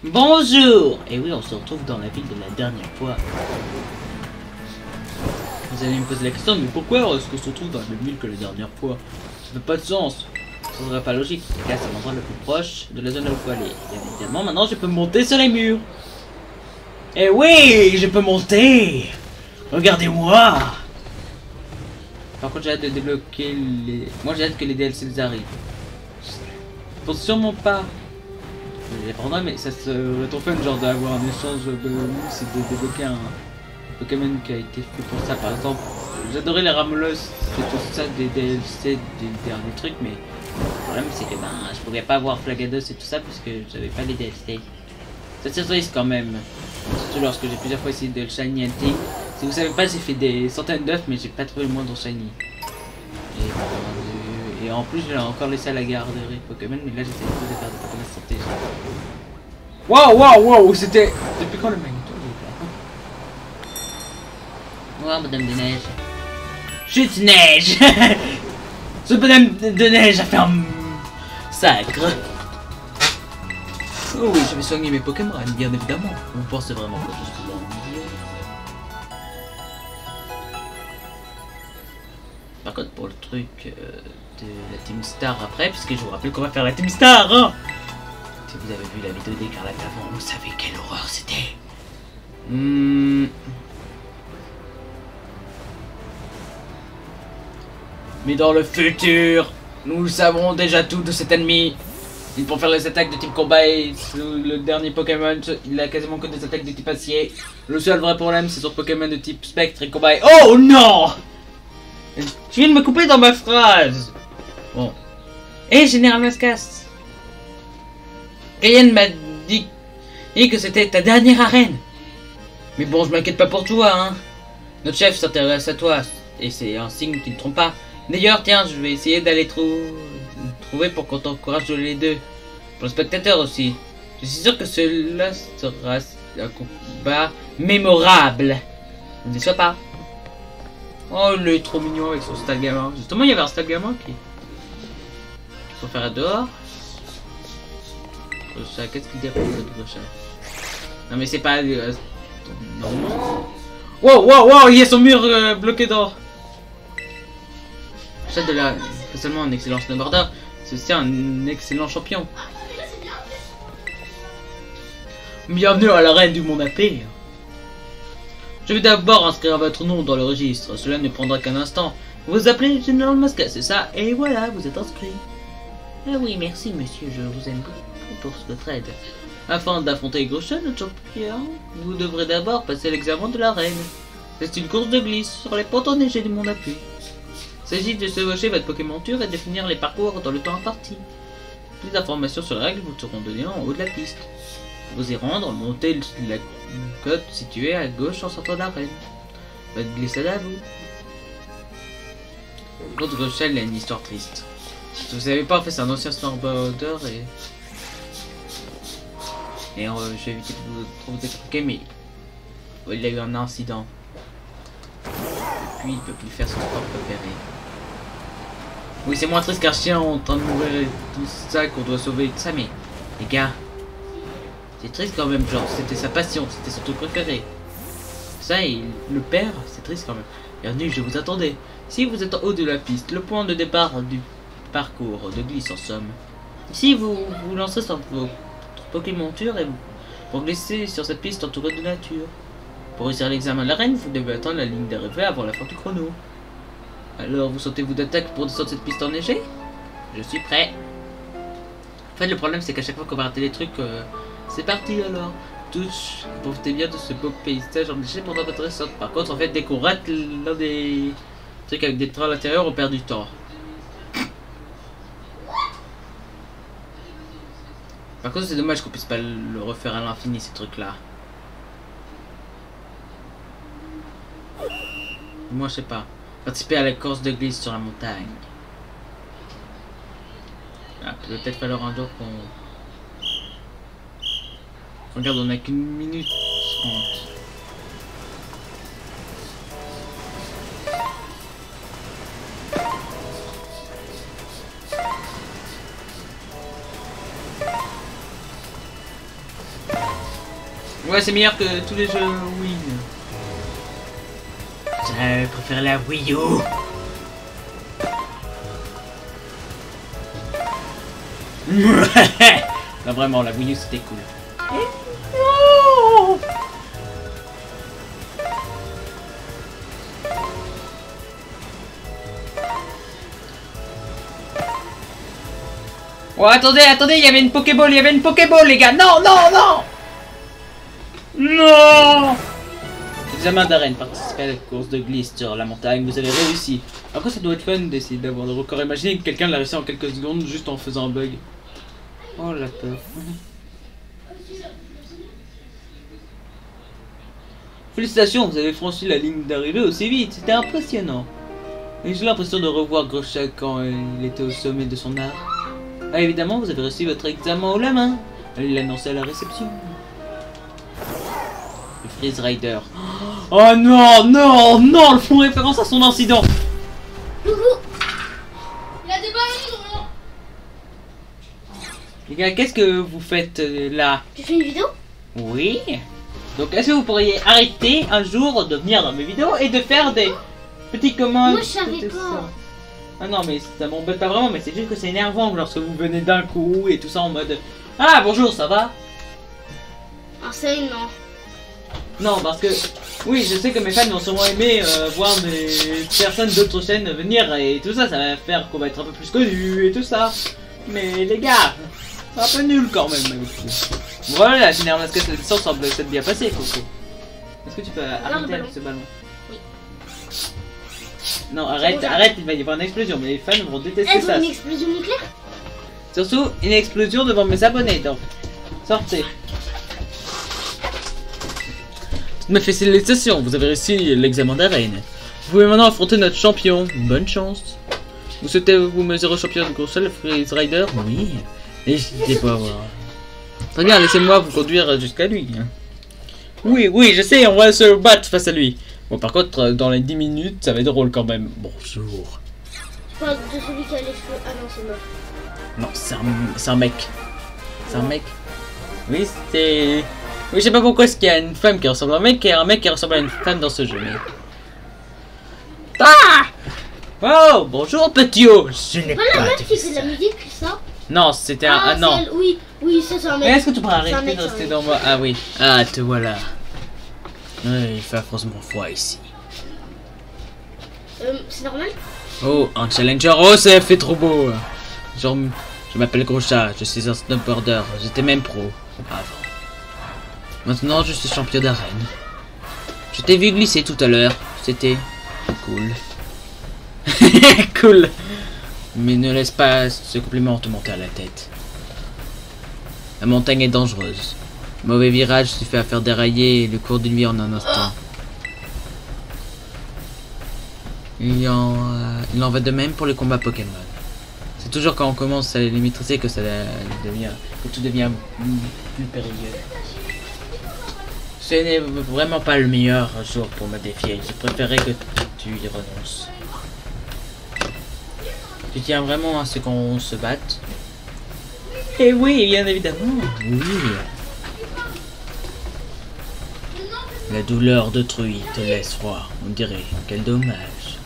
Bonjour. Et oui, on se retrouve dans la ville de la dernière fois. Vous allez me poser la question, mais pourquoi est-ce qu'on se retrouve dans la même ville que la dernière fois? Ça fait pas de sens. Ça serait pas logique. Là, c'est l'endroit le plus proche de la zone où il faut aller. Et évidemment, maintenant, je peux monter sur les murs. Et oui, je peux monter. Regardez-moi. Par contre, j'ai hâte de débloquer les... Moi, j'ai hâte que les DLC arrivent. Faut sûrement pas les prendre, mais ça serait trop fun, genre d'avoir un échange de mousse et de débloquer un Pokémon qui a été fait pour ça. Par exemple, j'adorais les Ramolos et tout ça, des DLC, des derniers trucs, mais le problème c'est que je pouvais pas avoir Flagados et tout ça parce que j'avais pas les DLC. Ça c'est triste quand même, surtout lorsque j'ai plusieurs fois essayé de le shiny hunting. Si vous savez pas, j'ai fait des centaines d'œufs, mais j'ai pas trouvé le moindre shiny. Et en plus, je l'ai encore laissé à la garderie Pokémon, mais là j'essaie de faire des Pokémon santé. Waouh, c'était... Depuis quand le magnéto est là? Oh, Madame de Neige. Chute neige. Ce Madame de Neige a fait un sacre. Oh oui, je vais soigner mes Pokémon, bien évidemment. On pense vraiment que je suis dans le milieu. Par contre, pour le truc de la Team Star après, puisque je vous rappelle qu'on va faire la Team Star, hein. Si vous avez vu la vidéo d'Écarlate avant, vous savez quelle horreur c'était. Mais dans le futur, nous savons déjà tout de cet ennemi. Il faut faire les attaques de type combat et le dernier Pokémon, il a quasiment que des attaques de type acier. Le seul vrai problème, c'est son Pokémon de type spectre et combat. Oh non! Tu viens de me couper dans ma phrase. Bon. Et Général Mascas. Rien ne m'a dit que c'était ta dernière arène. Mais bon, je m'inquiète pas pour toi, hein. Notre chef s'intéresse à toi et c'est un signe qui ne trompe pas. D'ailleurs, tiens, je vais essayer d'aller trouver pour qu'on t'encourage les deux. Pour le spectateur aussi. Je suis sûr que cela sera un combat mémorable. Ne déçois pas. Oh, il est trop mignon avec son stade gamin. Justement, il y avait un stade gamin qui faut faire dehors. Qu'est-ce qu'il dit pour le prochain? Non, mais c'est pas. Wow, il y a son mur bloqué d'or. Chat de la. C'est seulement un excellent snowboarder, c'est aussi un excellent champion. Bienvenue à l'arène du monde AP. Je vais d'abord inscrire votre nom dans le registre, cela ne prendra qu'un instant. Vous vous appelez Général Mascas, c'est ça? Et voilà, vous êtes inscrit. Ah oui, merci monsieur, je vous aime beaucoup pour votre aide. Afin d'affronter Grosjean, notre champion, vous devrez d'abord passer l'examen de l'arène. C'est une course de glisse sur les ponts enneigés du monde appui. Il s'agit de chevaucher votre Pokémonture et de finir les parcours dans le temps imparti. Plus d'informations sur les règles vous seront données en haut de la piste. Pour vous y rendre, montez la côte située à gauche en sortant d'arène. Votre glissade à vous. L'autre Grosjean a une histoire triste. Si vous savez pas, en fait, c'est un ancien snowboarder et je vais éviter de vous expliquer, mais il a eu un incident. Depuis, il peut plus faire son sport préféré. Oui, c'est moins triste qu'un chien en train de mourir et tout ça qu'on doit sauver et tout ça, mais les gars, c'est triste quand même, genre c'était sa passion, c'était son truc préféré. Ça, il le perd, c'est triste quand même. Bienvenue, je vous attendais. Si vous êtes en haut de la piste, le point de départ du parcours de glisse en somme. Ici, vous vous lancerez sur votre Pokémonture et pour glisser sur cette piste entourée de nature. Pour réussir l'examen de l'arène, vous devez attendre la ligne d'arrivée avant la fin du chrono. Alors, vous sentez-vous d'attaque pour descendre cette piste enneigée? Je suis prêt. En fait, le problème, c'est qu'à chaque fois qu'on va rater les trucs, c'est parti alors. Tous, profitez bien de ce beau paysage enneigé pendant votre descente. Par contre, en fait, dès qu'on rate l'un des trucs avec des trains à l'intérieur, on perd du temps. Par contre, c'est dommage qu'on puisse pas le refaire à l'infini, ces trucs-là. Moi, je sais pas. Participer à la course de glisse sur la montagne. Ah, peut-être falloir un jour qu'on... Regarde, on a qu'une minute 30. Ouais, c'est meilleur que tous les jeux Wii. Je préfère la Wii U. Non, vraiment, la Wii U c'était cool. Oh, attendez, il y avait une Pokéball, les gars. Non, non, non. Non. Examen d'arène, participez à la course de glisse sur la montagne, vous avez réussi. Après ça doit être fun d'essayer d'avoir le record. Imaginez que quelqu'un l'a réussi en quelques secondes juste en faisant un bug. Oh la peur. Félicitations, vous avez franchi la ligne d'arrivée aussi vite, c'était impressionnant. Et j'ai l'impression de revoir Groscha quand il était au sommet de son art. Ah évidemment, vous avez reçu votre examen haut la main. Elle l'a annoncé à la réception. Le Freeze Rider. Oh non, non, non, ils font référence à son incident. Coucou. Il a des ballons. Les gars, qu'est-ce que vous faites là? Tu fais une vidéo? Oui. Donc est-ce que vous pourriez arrêter un jour de venir dans mes vidéos et de faire des petits commandes? Moi je savais pas. Ah non mais ça m'embête pas vraiment, mais c'est juste que c'est énervant lorsque vous venez d'un coup et tout ça en mode ah bonjour, ça va? Ah ça non. Non parce que oui je sais que mes fans vont sûrement aimer voir des personnes d'autres chaînes venir et tout ça, ça va faire qu'on va être un peu plus connus et tout ça. Mais les gars, c'est un peu nul quand même avec vous. Voilà, généralement, est-ce que cette licence semble s'être bien passée, Coco? Est-ce que tu peux arrêter avec ce ballon? Oui. Non, arrête, arrête, il va y avoir une explosion, mais les fans vont détester ça. Une explosion nucléaire? Surtout, une explosion devant mes abonnés, donc. Sortez. Toutes mes félicitations, vous avez réussi l'examen d'arène. Vous pouvez maintenant affronter notre champion. Bonne chance. Vous souhaitez vous mesurer au champion de Groscha, le Freeze Rider? Oui. N'hésitez pas à voir. Très bien, laissez-moi vous conduire jusqu'à lui. Oui, oui, je sais, on va se battre face à lui. Bon, par contre, dans les 10 minutes, ça va être drôle quand même. Bonjour. Je parle de celui qui a les cheveux. Ah non, c'est mort. Non, c'est un mec. C'est un mec. Oui, c'est... Oui, je sais pas pourquoi est-ce qu'il y a une femme qui ressemble à un mec et un mec qui ressemble à une femme dans ce jeu, mais... Ah! Oh, bonjour, petit haut. Ce n'est pas la meuf qui fait de la musique, ça? Non, c'était un... Ah non. Oui, oui, ça c'est un mec. Mais est-ce que tu pourrais arrêter de rester dans moi? Ah oui. Ah, te voilà. Oui, il fait affreusement froid ici. C'est normal? Oh, un challenger. Oh, ça fait trop beau. Genre, je m'appelle Groscha, je suis un snowboarder. J'étais même pro avant. Maintenant, je suis champion d'arène. Je t'ai vu glisser tout à l'heure. C'était cool. Cool. Mais ne laisse pas ce compliment te monter à la tête. La montagne est dangereuse. Mauvais virage suffit à faire dérailler le cours d'une vie en un instant. Il en va de même pour les combats Pokémon. C'est toujours quand on commence à les maîtriser que que tout devient plus périlleux. Ce n'est vraiment pas le meilleur jour pour me défier. Je préférerais que tu y renonces. Tu tiens vraiment à ce qu'on se batte? Eh oui, bien évidemment. Oui. La douleur d'autrui te laisse froid, on dirait. Quel dommage.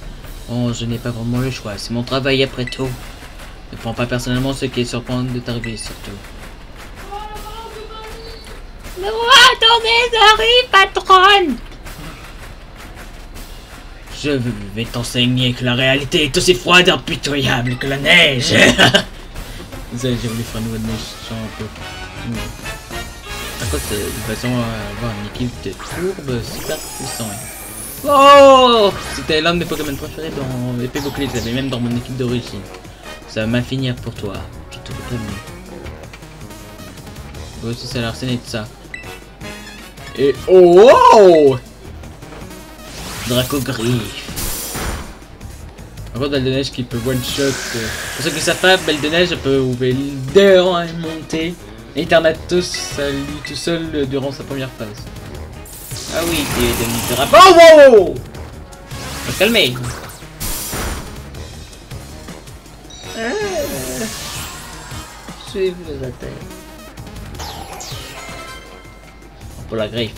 Oh, je n'ai pas vraiment le choix. C'est mon travail après tout. Ne prends pas personnellement ce qui est sur le point de t'arriver, surtout. Mais attendez, j'arrive, patronne. Je vais t'enseigner que la réalité est aussi froide et impitoyable que la neige. Vous avez voulu faire une nouvelle neige, genre un peu. Par contre, de toute façon, avoir une équipe de courbes super puissant. Oh, c'était l'un de mes Pokémon préférés dans épée bouclier, je l'avais même dans mon équipe d'origine. Ça va mal finir pour toi, je te le préviens. Moi aussi, ça a l'air saigné de ça. Et oh, Draco Griffe. Encore Belle de Neige qui peut one shot. Pour ceux qui savent pas, Belle de Neige peut ouvrir et monter. Et Eternatus, ça lui tout seul durant sa première phase. Ah oui, t'es devenu thérapie. Oh wow! Faut se calmer. Je vais vous la tête. pour la griffe.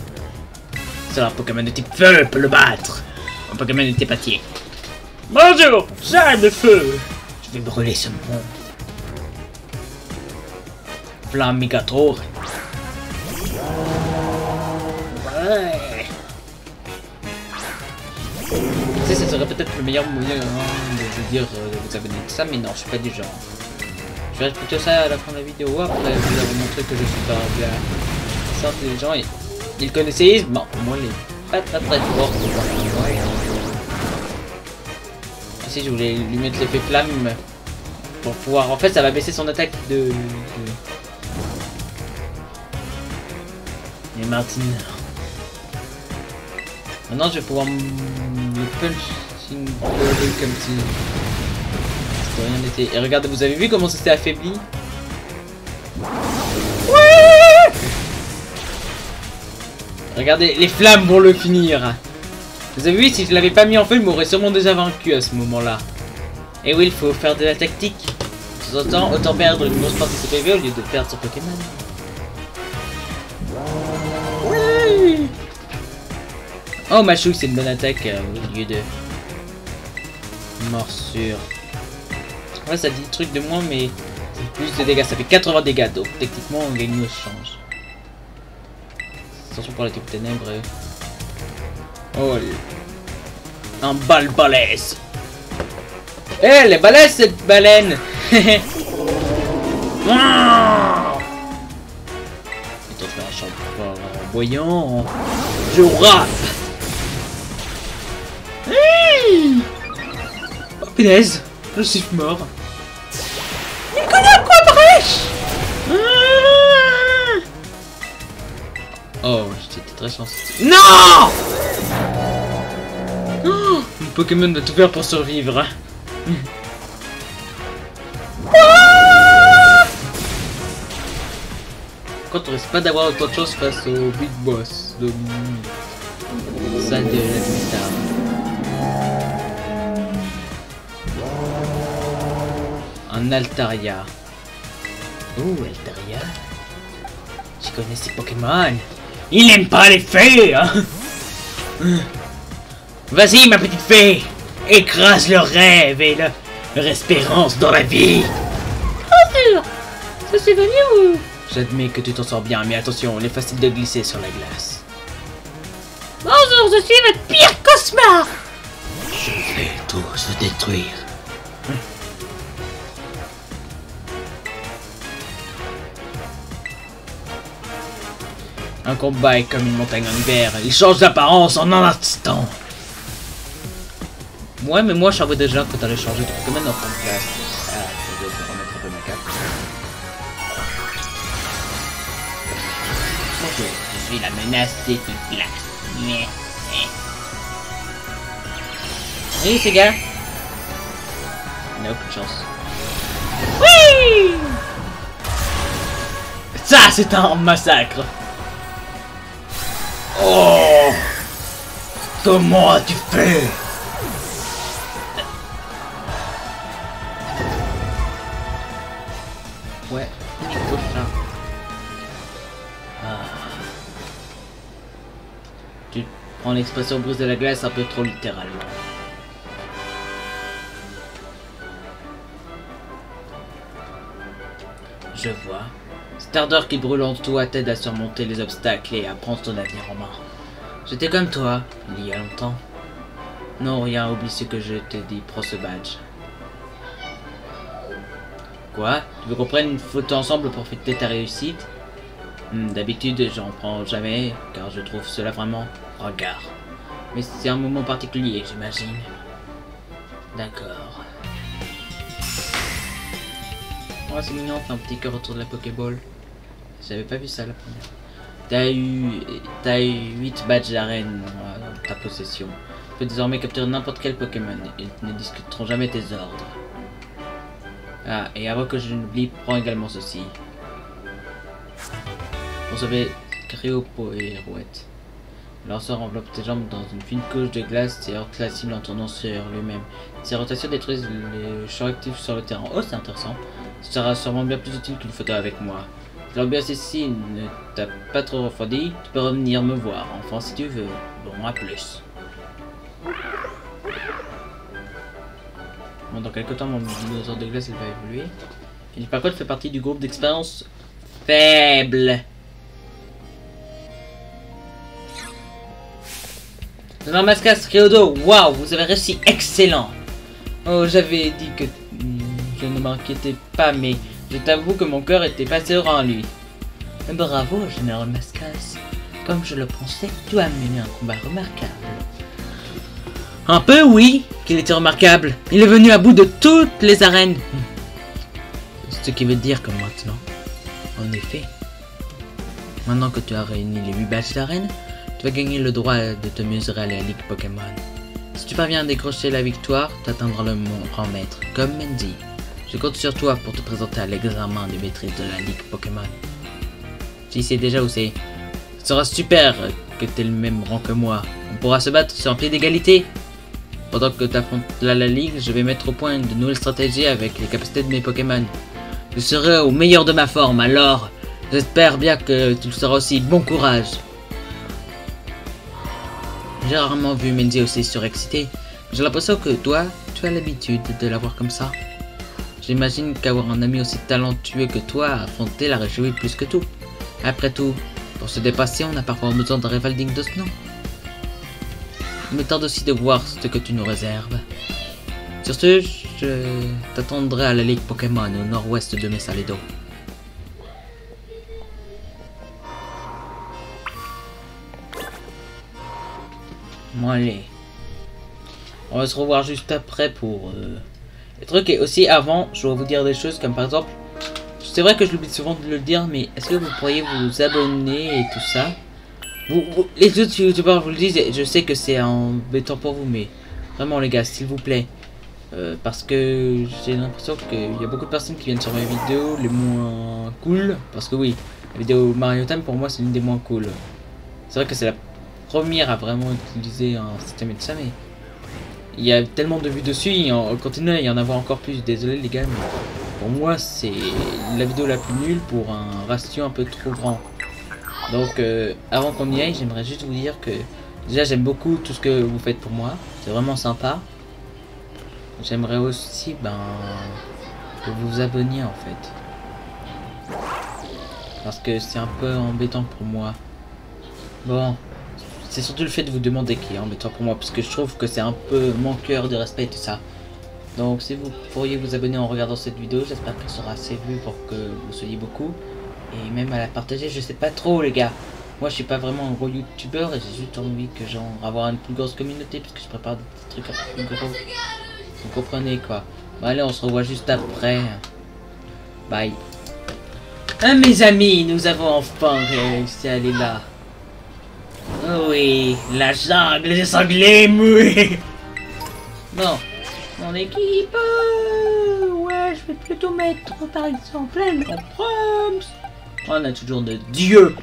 Seul un Pokémon de type feu peut le battre. Un Pokémon de type acier. Bonjour, j'aime le feu. Je vais brûler ce monde. Flammigator. Ouais. Tu sais, ça serait peut-être le meilleur moyen de dire vous avez dit ça, mais non, je suis pas du genre. Je verrai plutôt ça à la fin de la vidéo. Après, je vais vous montrer que je suis pas bien. Ça, les gens, ils connaissaient. Bon, moi, il est pas très fort. Si je voulais lui mettre l'effet flamme pour pouvoir. En fait, ça va baisser son attaque de... Et Martin. Maintenant, je vais pouvoir le punching comme si rien n'était. Et regardez, vous avez vu comment ça s'est affaibli? Ouais. Regardez, les flammes vont le finir. Vous avez vu, si je l'avais pas mis en feu, il m'aurait sûrement déjà vaincu à ce moment-là. Et oui, il faut faire de la tactique. De temps en temps, autant perdre une grosse partie de ses PV au lieu de perdre son Pokémon. Oui. Oh, Machouille, c'est une bonne attaque au lieu de morsure. Ouais, ça dit truc de moins, mais c'est plus de dégâts. Ça fait 80 dégâts, donc techniquement, on gagne au change. Attention pour la type ténèbres. Oh, un bal balèze. Eh, hey, les balaises, cette baleine. Et toi, faire un champ voyant. Je rappe. Oh, punaise, je suis mort. Il connaît quoi, brèche. Oh, j'étais très chanceux. Non! Oh, mon Pokémon doit tout faire pour survivre. Quand on risque pas d'avoir autant de chance face au Big Boss de salle de la guitare. Un Altaria. Oh, Altaria. Je connais ces Pokémon. Il n'aime pas les fées, hein. Vas-y, ma petite fée. Écrase leur rêve et leur espérance dans la vie. Bien sûr. Ça c'est venu ou... J'admets que tu t'en sors bien, mais attention, il est facile de glisser sur la glace. Bonjour, je suis votre pire cauchemar. Je vais tout se détruire. Un combat est comme une montagne en hiver, il change d'apparence en un instant. Ouais, mais moi je savais déjà que t'allais changer de Pokémon dans ton classe. Ah, je vais remettre un peu ma cape. Bonjour, je suis la menace des types glace. Oui, ces gars. On n'a aucune chance. Oui. Ça, c'est un massacre. Oh! Comment as-tu fait? Ouais, il faut ça. Ah. Tu prends l'expression brise de la glace un peu trop littéralement. Je vois. Cette ardeur qui brûle en toi t'aide à surmonter les obstacles et à prendre ton avenir en main. J'étais comme toi, il y a longtemps. Non, rien, oublie ce que je t'ai dit, prends ce badge. Quoi? Tu veux qu'on prenne une photo ensemble pour fêter ta réussite? D'habitude, j'en prends jamais, car je trouve cela vraiment regard. Mais c'est un moment particulier, j'imagine. D'accord. Oh, c'est mignon, fait un petit cœur autour de la Pokéball. J'avais pas vu ça la première. T'as eu 8 badges d'arène dans ta possession. Tu peux désormais capturer n'importe quel Pokémon. Ils ne discuteront jamais tes ordres. Ah, et avant que je n'oublie, prends également ceci. Pour sauver Cryopoérouette. Le lanceur enveloppe tes jambes dans une fine couche de glace et heurte la cible en tournant sur lui-même. Ces rotations détruisent les champs actifs sur le terrain. Oh, c'est intéressant. Ce sera sûrement bien plus utile qu'une photo avec moi. L'ambiance ici ne t'a pas trop refroidi, tu peux revenir me voir, enfin si tu veux. Bon, à plus. Bon, dans quelques temps, mon dinosaure de glace il va évoluer. Il par contre fait partie du groupe d'expérience faible. Mascas Ryodo, waouh, vous avez réussi, excellent. Oh, j'avais dit que je ne m'inquiétais pas, mais je t'avoue que mon cœur était pas sûr en lui. Bravo, Général Mascas. Comme je le pensais, tu as mené un combat remarquable. Un peu, oui, qu'il était remarquable. Il est venu à bout de toutes les arènes. Ce qui veut dire que maintenant, en effet, maintenant que tu as réuni les 8 badges d'arène, tu vas gagner le droit de te mesurer à la Ligue Pokémon. Si tu parviens à décrocher la victoire, tu atteindras le grand maître, comme Mendy. Je compte sur toi pour te présenter à l'examen de maîtrise de la Ligue Pokémon. Tu sais déjà où c'est. Ce sera super que tu aies le même rang que moi. On pourra se battre sur un pied d'égalité. Pendant que tu affrontes la Ligue, je vais mettre au point de nouvelles stratégies avec les capacités de mes Pokémon. Je serai au meilleur de ma forme, alors j'espère bien que tu le seras aussi. Bon courage. J'ai rarement vu Mendy aussi surexcité. J'ai l'impression que toi, tu as l'habitude de la voir comme ça. J'imagine qu'avoir un ami aussi talentueux que toi à affronter la réjouit plus que tout. Après tout, pour se dépasser, on a parfois besoin d'un rival digne de ce nom. Il me tarde aussi de voir ce que tu nous réserves. Sur ce, je t'attendrai à la Ligue Pokémon au nord-ouest de Mesaledo. Bon allez. On va se revoir juste après pour les trucs. Et aussi avant, je dois vous dire des choses comme par exemple, c'est vrai que je l'oublie souvent de le dire, mais est-ce que vous pourriez vous abonner et tout ça? Les autres youtubeurs vous le disent, je sais que c'est embêtant pour vous, mais vraiment les gars, s'il vous plaît. Parce que j'ai l'impression qu'il y a beaucoup de personnes qui viennent sur mes vidéos les moins cool. Parce que oui, la vidéo Mario Time pour moi c'est une des moins cool. C'est vrai que c'est la première à vraiment utiliser un système et tout ça, mais il y a tellement de vues dessus, et en continuant il y en avoir encore plus. Désolé les gars, mais pour moi c'est la vidéo la plus nulle pour un ratio un peu trop grand. Donc avant qu'on y aille, j'aimerais juste vous dire que déjà j'aime beaucoup tout ce que vous faites pour moi, c'est vraiment sympa. J'aimerais aussi que vous vous abonniez en fait, parce que c'est un peu embêtant pour moi. Bon, c'est surtout le fait de vous demander qui est embêtant pour moi, parce que je trouve que c'est un peu manqueur de respect et tout ça. Donc si vous pourriez vous abonner en regardant cette vidéo, j'espère qu'elle sera assez vue pour que vous soyez beaucoup. Et même à la partager, je sais pas trop les gars. Moi je suis pas vraiment un gros youtubeur et j'ai juste envie que genre avoir une plus grosse communauté, parce que je prépare des petits trucs un peu plus gros. Vous comprenez quoi. Bon allez, on se revoit juste après. Bye. Ah mes amis, nous avons enfin réussi à aller là. Oh oui, la jungle des sanglés, oui. Bon, mon équipe. Ouais, je vais plutôt mettre par exemple la Proms. On a toujours de Dieu.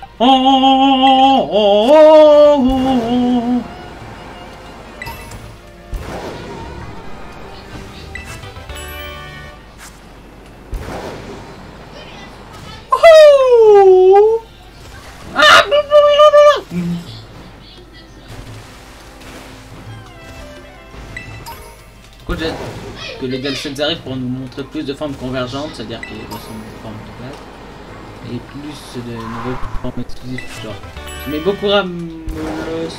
Que les Galsons arrivent pour nous montrer plus de formes convergentes, c'est-à-dire qu'ils ressemblent aux formes de base, et plus de nouvelles formes exclusives, genre. Mais beaucoup Ramolos.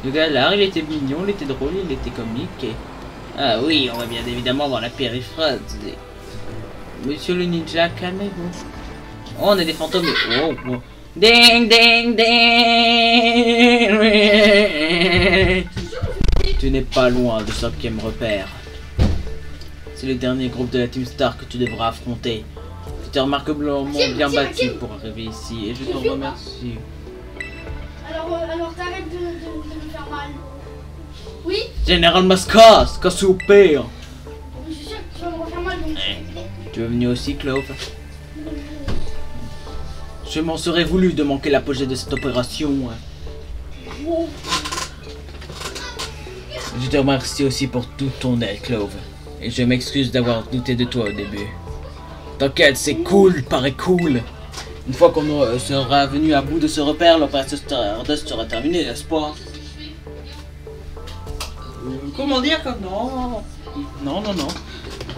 Le gars là, il était mignon, il était drôle, il était comique. Et... ah oui, on va bien évidemment voir la périphrase. Monsieur le ninja, calmez-vous. Oh, on a des fantômes. Oh, oh. Ding, ding, ding. Tu n'es pas loin de 5e repère. C'est le dernier groupe de la Team Star que tu devras affronter. Tu t'es remarquablement bien battu pour arriver ici et je te remercie. Alors t'arrêtes de me faire mal. Oui? Général Mascas, casse au père. Je suis sûr que tu vas me refaire mal donc. Tu veux venir aussi, Clove? Je m'en serais voulu de manquer l'apogée de cette opération. Wow. Je te remercie aussi pour toute ton aide, Clove. Et je m'excuse d'avoir douté de toi au début. T'inquiète, c'est cool, paraît cool. Une fois qu'on sera venu à bout de ce repère, l'opération Stardust sera terminée, n'est-ce pas? Comment dire que non? Non.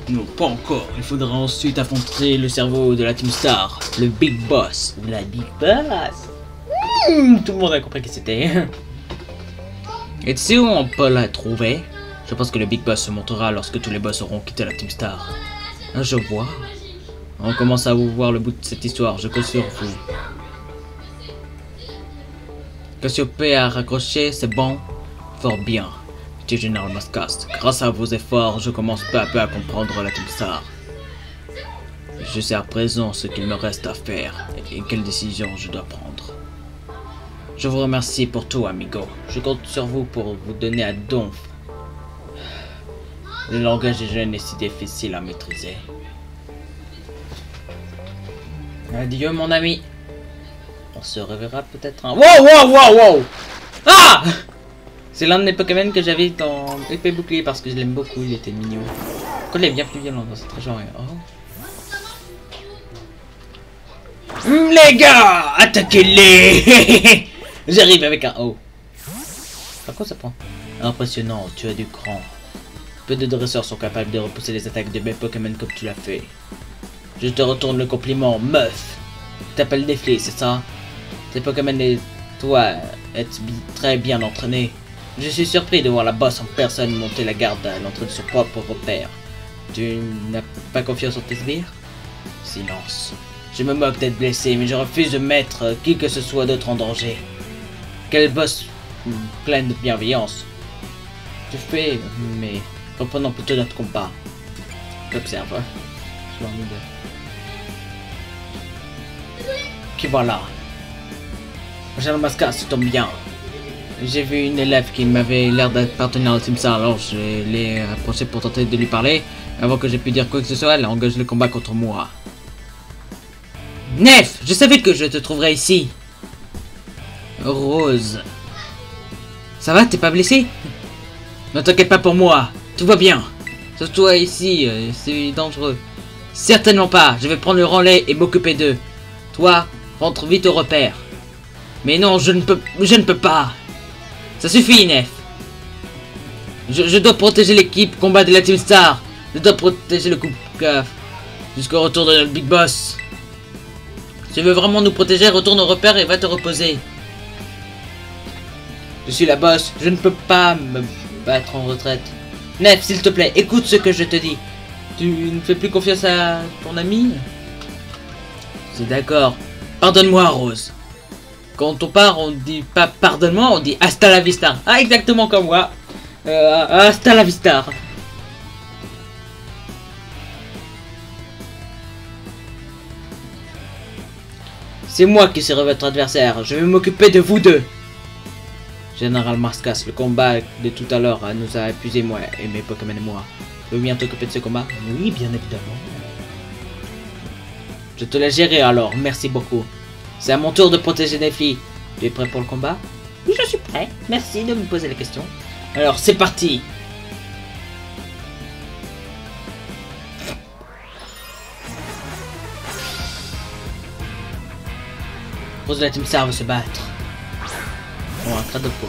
Non, pas encore. Il faudra ensuite affronter le cerveau de la Team Star, le Big Boss. La Big Boss. Tout le monde a compris qui c'était. Et si on peut la trouver? Je pense que le Big Boss se montrera lorsque tous les boss auront quitté la Team Star. Je vois. On commence à vous voir le bout de cette histoire, je compte sur vous. Cassiopée a raccroché, c'est bon? Fort bien. Petit Général Mascast, grâce à vos efforts, je commence peu à peu à comprendre la Team Star. Je sais à présent ce qu'il me reste à faire et quelles décisions je dois prendre. Je vous remercie pour tout, amigo. Je compte sur vous pour vous donner à donf. Le langage des jeunes est si difficile à maîtriser. Adieu, mon ami. On se reverra peut-être un... Wow! Ah! C'est l'un de mes Pokémon que j'avais dans épée bouclier parce que je l'aime beaucoup, il était mignon. Il est bien plus violent dans cette région. Oh. Les gars, attaquez-les. J'arrive avec un O. Par quoi ça prend? Impressionnant, tu as du cran. Peu de dresseurs sont capables de repousser les attaques de mes Pokémon comme tu l'as fait. Je te retourne le compliment, meuf. Tu t'appelles Déflé, c'est ça? Tes Pokémon et toi êtes très bien entraînés. Je suis surpris de voir la boss en personne monter la garde à l'entrée de son propre repère. Tu n'as pas confiance en tes sbires? Silence. Je me moque d'être blessé, mais je refuse de mettre qui que ce soit d'autre en danger. Quelle boss pleine de bienveillance. Tu fais, mais reprenons plutôt notre combat. J'observe. Je l'envie de... Qui voilà. Général Mascast, ça tombe bien. J'ai vu une élève qui m'avait l'air d'appartenir à la Team Star, alors je l'ai approché pour tenter de lui parler. Avant que j'ai pu dire quoi que ce soit, elle a engagé le combat contre moi. Nef, je savais que je te trouverais ici. Rose. Ça va, t'es pas blessé? Ne t'inquiète pas pour moi, tout va bien. Sauf toi ici, c'est dangereux. Certainement pas, je vais prendre le relais et m'occuper d'eux. Toi, rentre vite au repère. Mais non, je ne peux pas. Ça suffit, Nef. Je dois protéger l'équipe combat de la Team Star. Je dois protéger le couple jusqu'au retour de notre Big Boss. Si tu veux vraiment nous protéger, retourne au repère et va te reposer. Je suis la boss, je ne peux pas me battre en retraite. Nef, s'il te plaît, écoute ce que je te dis. Tu ne fais plus confiance à ton ami? C'est d'accord. Pardonne-moi, Rose. Quand on part, on dit pas pardonne-moi, on dit hasta la vista. Ah, exactement comme moi. Hasta la vista. C'est moi qui serai votre adversaire. Je vais m'occuper de vous deux. Général Mascast, le combat de tout à l'heure nous a épuisé, moi et mes Pokémon et moi. Tu veux bien t'occuper de ce combat? Oui, bien évidemment. Je te l'ai géré alors, merci beaucoup. C'est à mon tour de protéger les filles. Tu es prêt pour le combat? Oui, je suis prêt. Merci de me poser la question. Alors, c'est parti. Rose de la Team Star veut se battre. Oh, un crabe de peau.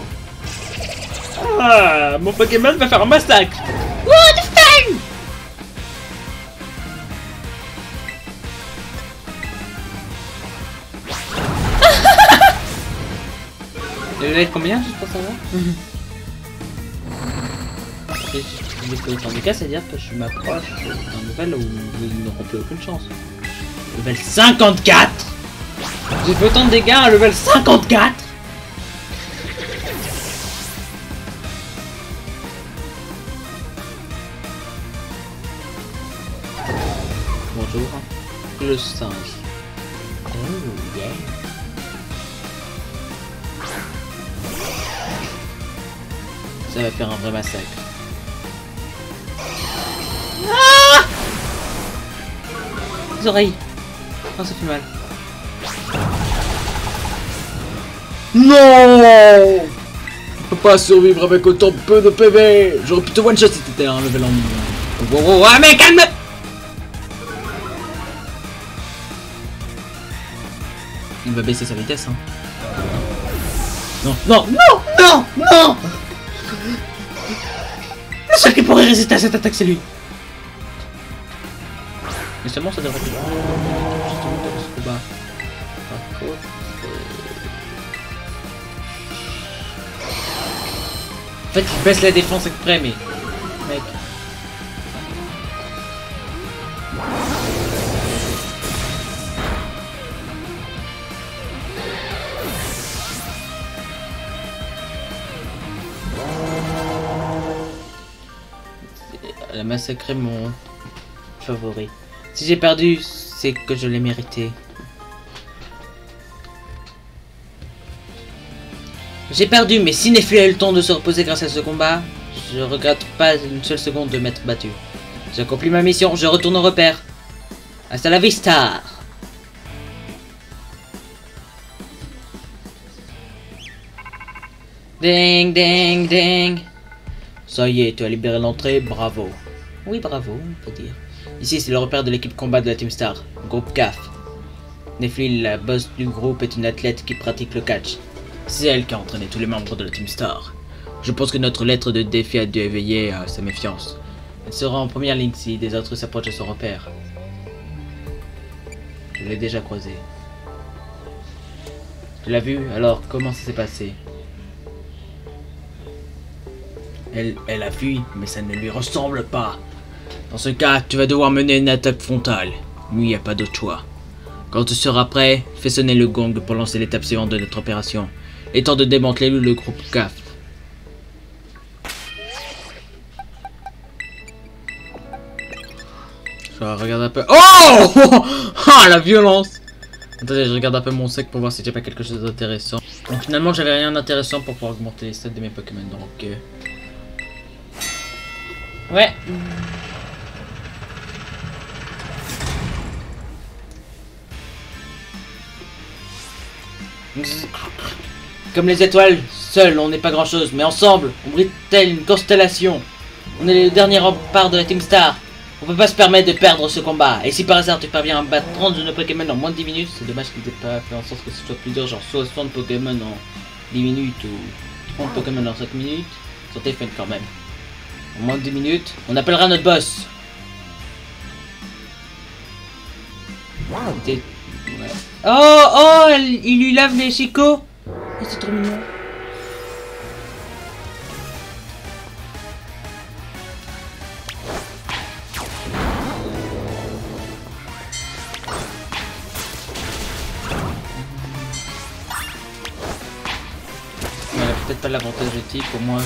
Ah, mon Pokémon va faire un massacre. What the fuck? Le level combien, juste pour savoir? J'ai fait autant de cas, c'est-à-dire que je m'approche d'un level où ils n'auront plus aucune chance. Level 54. J'ai fait autant de dégâts à level 54. Bonjour, le singe. Oh yeah. Ça va faire un vrai massacre. Ah! Les oreilles. Oh, ça fait mal. Non! On peut pas survivre avec autant peu de PV. J'aurais pu te one-shot si t'étais un level en milieu. Wow, wow, wow, mais calme! va baisser sa vitesse. Hein. Non, non, non, non, non. Le seul qui pourrait résister à cette attaque, c'est lui. Mais seulement ça devrait être justement dans ce combat. Par contre, en fait, il baisse la défense exprès, mais mec. Elle a massacré mon favori. Si j'ai perdu, c'est que je l'ai mérité. J'ai perdu, mais si Nephi a eu le temps de se reposer grâce à ce combat, je regrette pas une seule seconde de m'être battu. J'ai accompli ma mission, je retourne au repère. Hasta la vista. Ding, ding, ding. Ça y est, tu as libéré l'entrée, bravo. Oui, bravo, on peut dire. Ici, c'est le repère de l'équipe combat de la Team Star, groupe CAF. Nephi, la boss du groupe, est une athlète qui pratique le catch. C'est elle qui a entraîné tous les membres de la Team Star. Je pense que notre lettre de défi a dû éveiller sa méfiance. Elle sera en première ligne si des autres s'approchent de son repère. Je l'ai déjà croisé. Tu l'as vu? Alors, comment ça s'est passé? Elle a fui, mais ça ne lui ressemble pas. Dans ce cas, tu vas devoir mener une attaque frontale. Lui, il n'y a pas d'autre choix. Quand tu seras prêt, fais sonner le gong pour lancer l'étape suivante de notre opération. Et temps de démanteler le groupe CAF. Je regarde un peu... Oh ah, la violence. Attendez, je regarde un peu mon sec pour voir si j'ai pas quelque chose d'intéressant. Donc finalement, j'avais rien d'intéressant pour pouvoir augmenter les stats de mes Pokémon. Donc... Ouais. Comme les étoiles, seuls on n'est pas grand chose, mais ensemble, on brille tel une constellation. On est les derniers remparts de la Team Star. On peut pas se permettre de perdre ce combat. Et si par hasard tu parviens à battre 30 de nos Pokémon en moins de 10 minutes, c'est dommage qu'ils aient pas fait en sorte que ce soit plus dur, genre 60 Pokémon en 10 minutes ou 30 Pokémon en 5 minutes. Ça t'est fait quand même. En moins de 10 minutes, on appellera notre boss. Ouais. Oh, il lui lave les chicots. Oh, c'est trop mignon. Elle a peut-être pas l'avantage de type, pour moi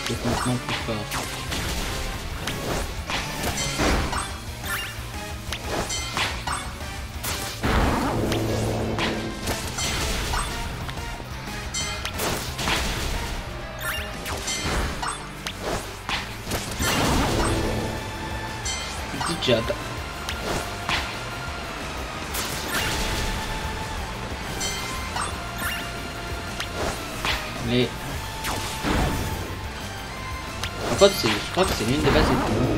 c'est complètement plus fort. Petit jab. Mais en fait, je crois que c'est l'une des bases les plus longues.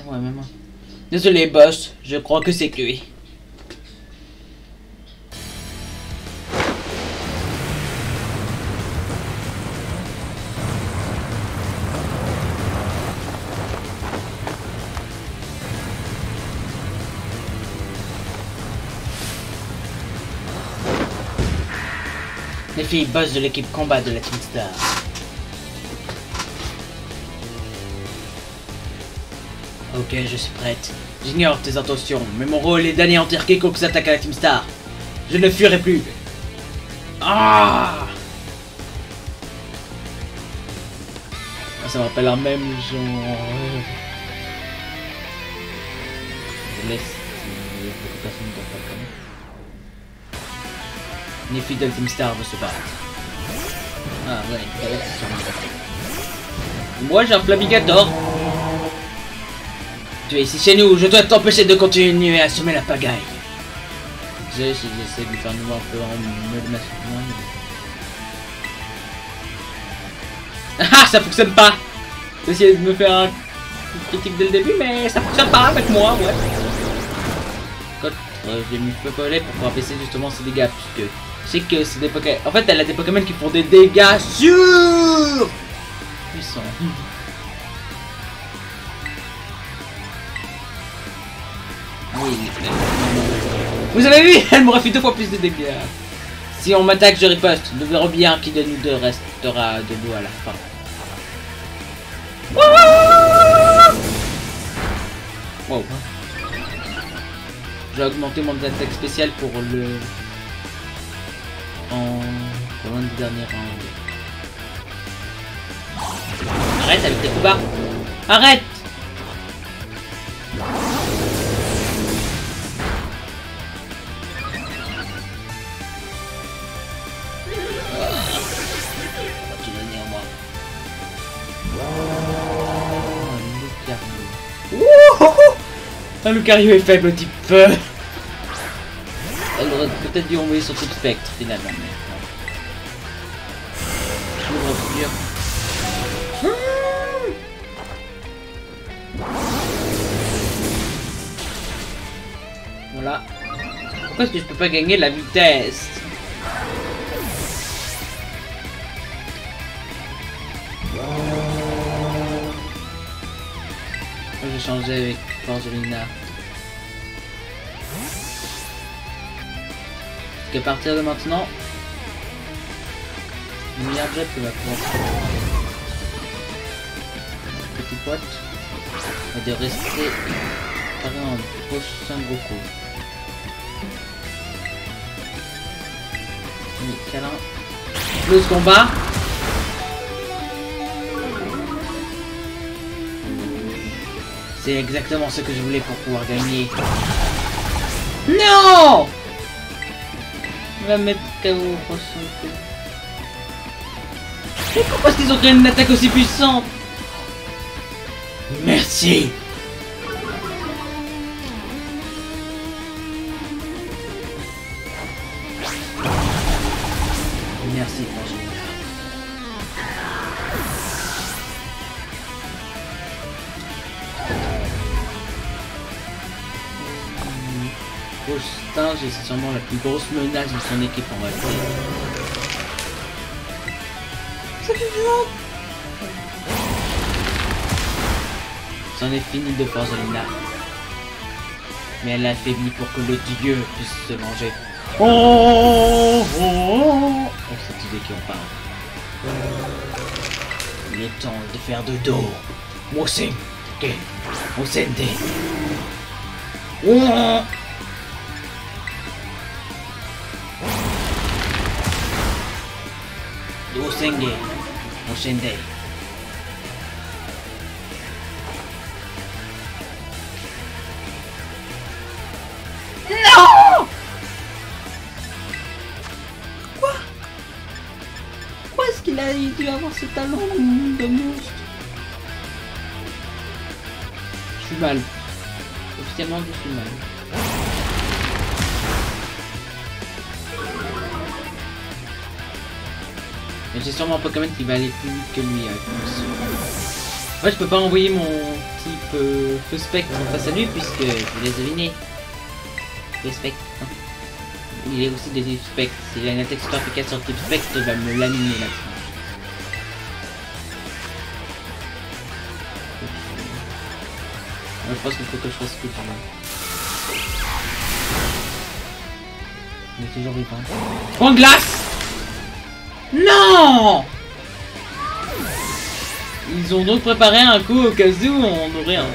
Ouais, même. Désolé, boss, je crois que c'est lui. Les filles boss de l'équipe combat de la Team Star. Ok, je suis prête. J'ignore tes intentions, mais mon rôle est d'anéantir quiconque s'attaque à la Team Star. Je ne fuirai plus. Ah, ça me rappelle un même genre. Je laisse beaucoup de personnes ne doivent pas le connaître. Les filles de la Team Star veulent se battre. Ah ouais, c'est sur moi j'ai un Flamigator. Tu es ici chez nous, je dois t'empêcher de continuer à semer la pagaille. Désolé si j'essaie de lui faire nous un peu en mode masculin. Ah, ça fonctionne pas. J'ai essayé de me faire un critique dès le début, mais ça fonctionne pas avec moi, ouais. J'ai mis peu collé pour pouvoir baisser justement ses dégâts, puisque je sais que c'est des Pokémon. En fait, elle a des Pokémon qui font des dégâts sur puissants. Oui. Vous avez vu, elle m'aurait fait 2 fois plus de dégâts. Si on m'attaque, je riposte. Nous verrons bien qui de nous deux restera debout à la fin. Wow. J'ai augmenté mon attaque spéciale pour le... pour l'un des derniers rounds. Arrête avec tes coups bas. Arrête. Un Lucario est faible type feu. Elle aurait peut-être dû envoyer son type spectre finalement. Voilà. Pourquoi est-ce que je peux pas gagner la vitesse? J'ai changé avec Forgelina. Parce qu'à partir de maintenant, le meilleur jet que va pouvoir faire petit pote va de rester par exemple prochain gros coup. Câlin. Close combat. C'est exactement ce que je voulais pour pouvoir gagner. Non! On va mettre KO prochain coup. Mais pourquoi est-ce qu'ils ont créé une attaque aussi puissante? Merci! Merci, franchement. Stinge est sûrement la plus grosse menace de son équipe en réalité. C'en est fini de Forgelina. Mais elle l'a affaibli pour que le dieu puisse se venger. Oh, cette idée qui en parle. Il est temps de faire de dos. Mosenge. Mosende. Mosenge. Mosende. Non! Quoi? Pourquoi est-ce qu'il a dû avoir ce talent de monstre? Je suis mal. Officiellement, je suis mal. Mais j'ai sûrement un Pokémon qui va aller plus vite que lui. Ouais, je peux pas envoyer mon type feu spectre face à lui puisque je vous l'ai deviné. Feu spectre. Hein. Il est aussi des types spectre. S'il a une attaque super efficace sur le type spectre, il va me laminer là-dessus. Je pense qu'il faut que je fasse ce que tu veux. Il est toujours vivant. En glace! Non! Ils ont donc préparé un coup au cas où on aurait un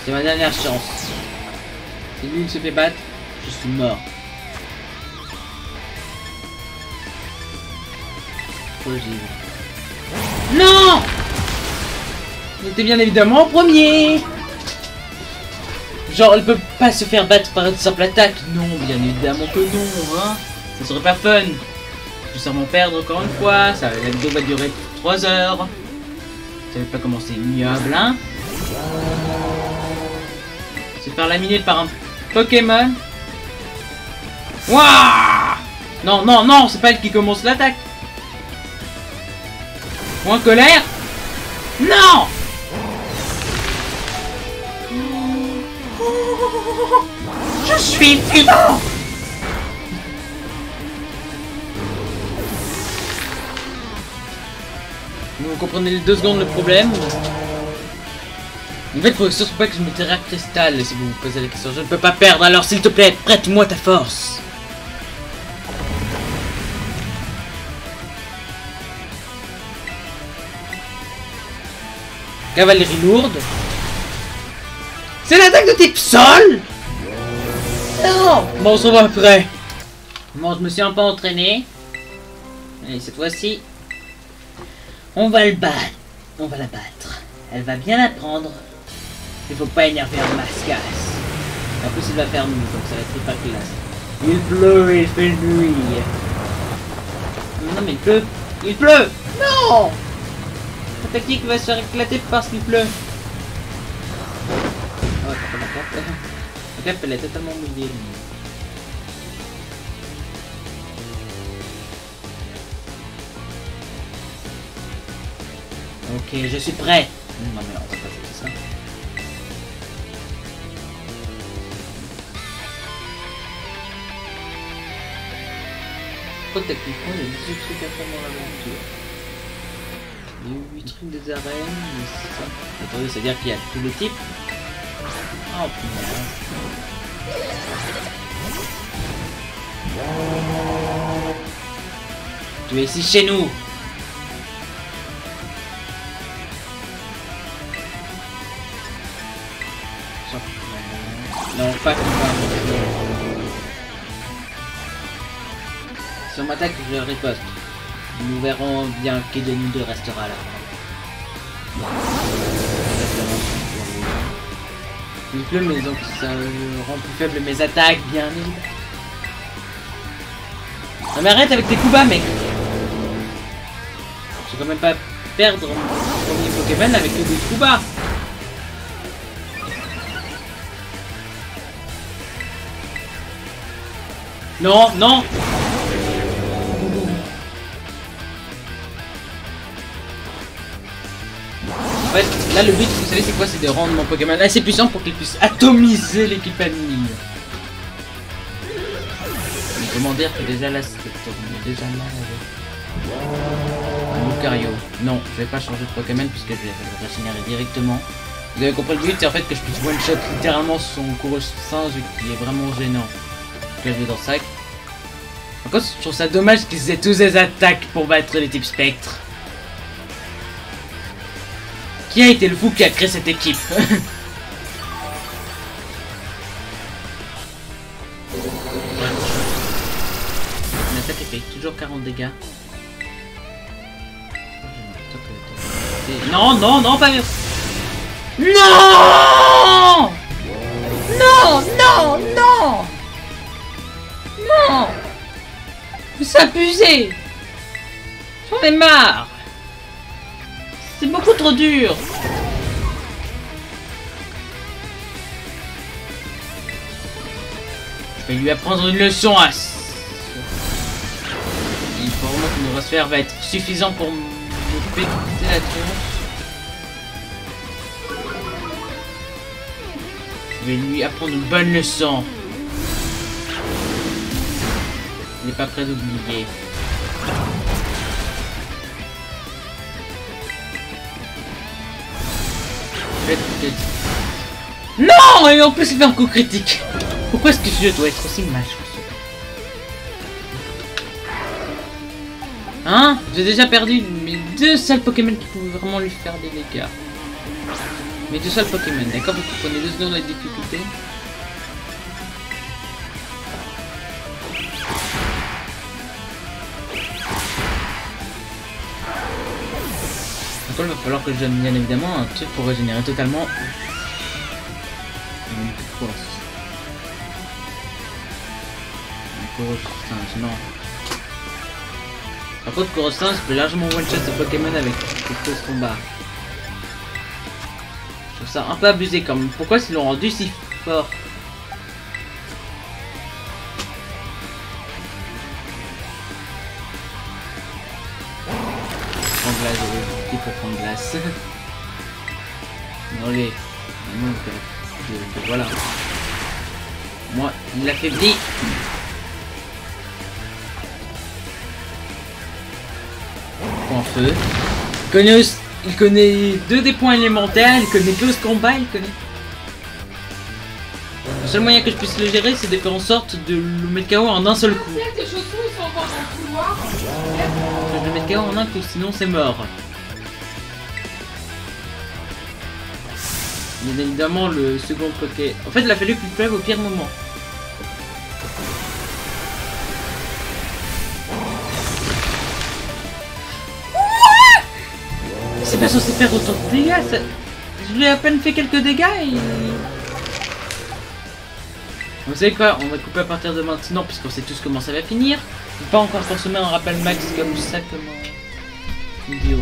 C'est ma dernière chance. Si lui il se fait battre, je suis mort. Non! J'étais bien évidemment en premier. Genre, elle peut pas se faire battre par une simple attaque. Non, bien évidemment que non, hein. Ça serait pas fun. Je vais sûrement perdre encore une fois. La vidéo va durer 3 heures. Ça va pas commencer ignoble, hein. Se faire laminer par un Pokémon. Wouah! Non, non, non, c'est pas elle qui commence l'attaque. Ou en colère? Non! Je suis vivant! Vous comprenez les 2 secondes le problème? En fait, faut surtout pas que je me terre cristal si vous vous posez la question. Je ne peux pas perdre, alors s'il te plaît, prête-moi ta force. Cavalerie lourde. C'est l'attaque de type sol. Non. Bon, on se revoit après. Bon, je me suis un peu entraîné. Allez, cette fois-ci, on va le battre. On va la battre. Elle va bien apprendre. Il faut pas énerver un mascasse. En plus, il va faire nuit, donc ça va être hyper classe. Il pleut, il fait nuit. Non, mais il pleut. Il pleut. Non. La technique va se faire éclater parce qu'il pleut. Oh, attends, la cape, elle est totalement mouillée. Ok, je suis prêt. Non mais on va pas faire ça. Oh, techniquement, il y a 18 trucs à faire dans l'aventure. Il y a eu 8 trucs des arènes, mais c'est ça. Attendez, c'est-à-dire qu'il y a tous les types. Oh putain. Tu es ici chez nous. Non, pas tout ça. Si on m'attaque, je riposte. Nous verrons bien qui de nous deux restera là. Il pleut, mais donc ça rend plus faible mes attaques, bien évidemment. Non mais arrête avec tes coups bas, mec. Je vais quand même pas perdre mon premier Pokémon avec que des coups bas. Non, non. En fait, là le but, vous savez c'est quoi? C'est de rendre mon Pokémon assez puissant pour qu'il puisse atomiser l'équipe ennemie. Mais comment dire que déjà là c'est déjà là avec un Lucario. Non, je vais pas changer de Pokémon puisque je vais le régénérer directement. Vous avez compris le but, c'est en fait que je puisse one shot littéralement son courage singe qui est vraiment gênant. Que je vais dans le sac. Par contre, je trouve ça dommage qu'ils aient tous des attaques pour battre les types spectres. Qui a été le fou qui a créé cette équipe? L'attaque elle fait toujours 40 dégâts. Non, non, non, pas... Non! Non, non, non! Non! Vous abusez! J'en ai marre! C'est beaucoup trop dur! Je vais lui apprendre une leçon à... Il faut vraiment que mon transfert va être suffisant pour me péter la tronche. Je vais lui apprendre une bonne leçon. Il n'est pas prêt d'oublier. Non! Et en plus il fait un coup critique. Pourquoi est-ce que je dois être aussi mage? Hein? J'ai déjà perdu mes 2 seuls Pokémon qui pouvaient vraiment lui faire des dégâts. Mais tout seul Pokémon, d'accord? Vous prenez 2 secondes la difficulté. Il va falloir que je donne bien évidemment un truc pour régénérer totalement. Non. Par contre, Corostance peut largement one-shot ce Pokémon avec quelques combats. Je trouve ça un peu abusé quand même. Pourquoi ils l'ont rendu si fort? Glace, j'avais pour prendre glace. Allez, voilà. Moi, il l'affaiblit. En feu. Il connaît 2 des points élémentaires, il connaît 12 combats, il connaît. Le seul moyen que je puisse le gérer, c'est de faire en sorte de le mettre KO en un seul coup. Tes chaussons, ils sont encore dans le couloir. Je vais le mettre KO en un coup, sinon c'est mort. Bien évidemment, le second Poké. En fait, il a fallu qu'il pleuve au pire moment. C'est pas censé faire autant de dégâts, ça... Je lui ai à peine fait quelques dégâts et... Vous savez quoi, on va couper à partir de maintenant puisqu'on sait tous comment ça va finir. Pas encore consommer un rappel max comme ça, comme en vidéo.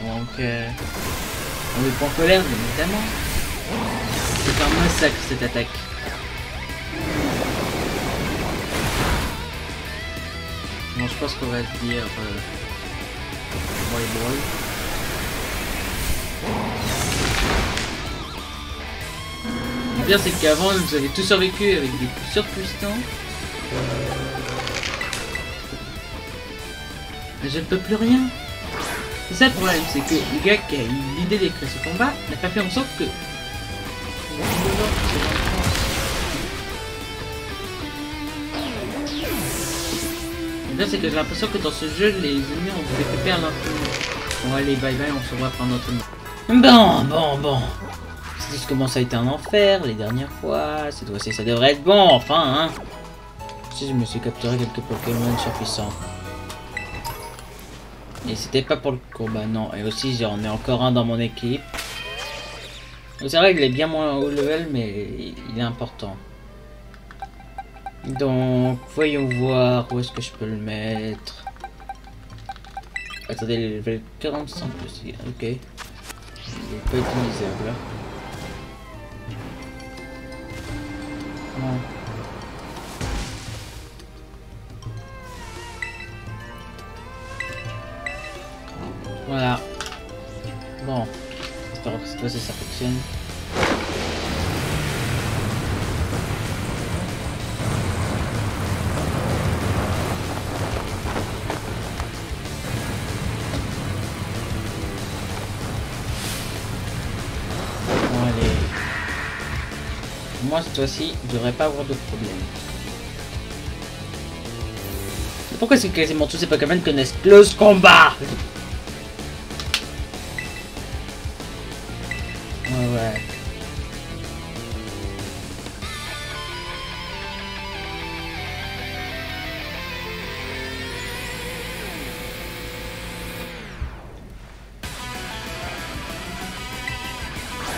Donc, on est pas en colère, bien évidemment. C'est un massacre cette attaque. Non, je pense qu'on va se dire... Volleyball. Le pire c'est qu'avant vous avez tout survécu avec des coups surpuissants. Mais je ne peux plus rien. C'est ça le problème, c'est que le gars qui a eu l'idée d'écrire ce combat n'a pas fait en sorte que... Le pire c'est que j'ai l'impression que dans ce jeu les ennemis ont découpé à l'infini. Bon allez bye bye, on se revoit pour un autre moment. Bon. C'est comment ça a été un enfer les dernières fois. Cette fois-ci ça devrait être bon enfin hein. Si je me suis capturé quelques Pokémon surpuissants. Et c'était pas pour le combat non. Et aussi j'en ai encore un dans mon équipe. C'est vrai qu'il est bien moins haut level mais il est important. Donc voyons voir où est-ce que je peux le mettre. Attendez, le level 45 aussi, ok. Il est pas utilisable. Non. Voilà. Bon. J'espère que cette fois-ci ça fonctionne. Moi cette fois-ci, je devrais pas avoir de problème. Pourquoi c'est que quasiment tous ces Pokémon connaissent Close Combat? Ouais.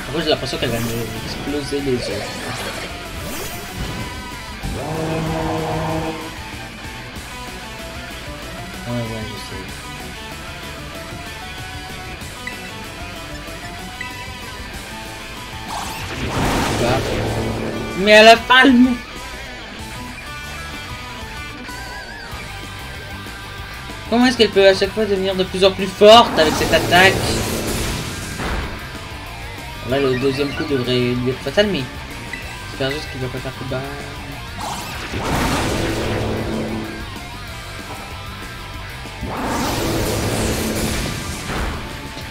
Après j'ai l'impression qu'elle va me exploser les yeux. Ouais, je sais. Mais à la fin, le... Comment est-ce qu'elle peut à chaque fois devenir de plus en plus forte avec cette attaque? Là, le deuxième coup devrait lui être fatal, mais j'espère juste qu'il va pas faire coup bas.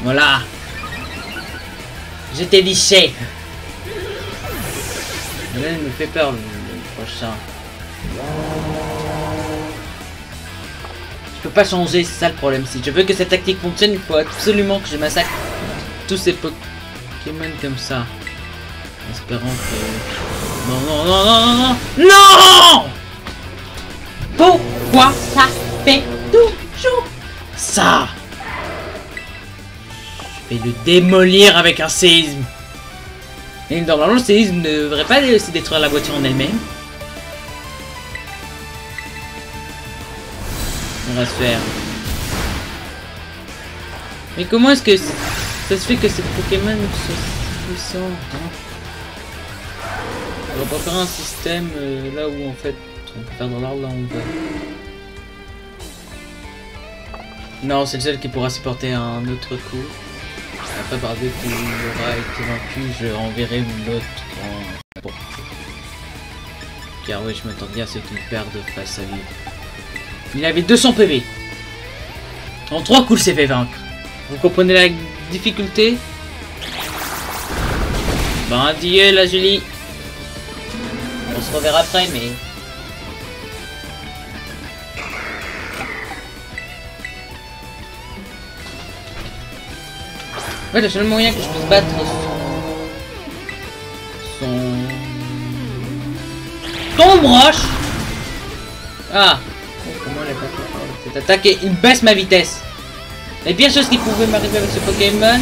Voilà. Je t'ai liché. Là, il me fait peur le prochain. Je peux pas changer, c'est ça le problème. Si je veux que cette tactique fonctionne, il faut absolument que je massacre tous ces Pokémon comme ça. En espérant que... Non, non, non, non, non, non, non. Pourquoi ça fait toujours ça? Je vais le démolir avec un séisme. Et normalement, le séisme ne devrait pas se détruire la voiture en elle-même. On va se faire. Mais comment est-ce que ça se fait que ces Pokémon sont puissants, hein? On va pas faire un système là où en fait on peut faire dans l'ordre là où on veut. Non, c'est le seul qui pourra supporter un autre coup. Après par dès qu'il aura été vaincu, je renverrai l'autre en... Bon. Car oui, je m'attendais à ce qu'il perde face à lui. Il avait 200 PV. En 3 coups, il s'est fait vaincre. Vous comprenez la difficulté? Bon, adieu la Julie. On se reverra après, mais... Ouais, le seul moyen que je puisse battre son broche. Ah. Comment elle a pas fait cette attaque et il baisse ma vitesse. La pire chose qui pouvait m'arriver avec ce Pokémon,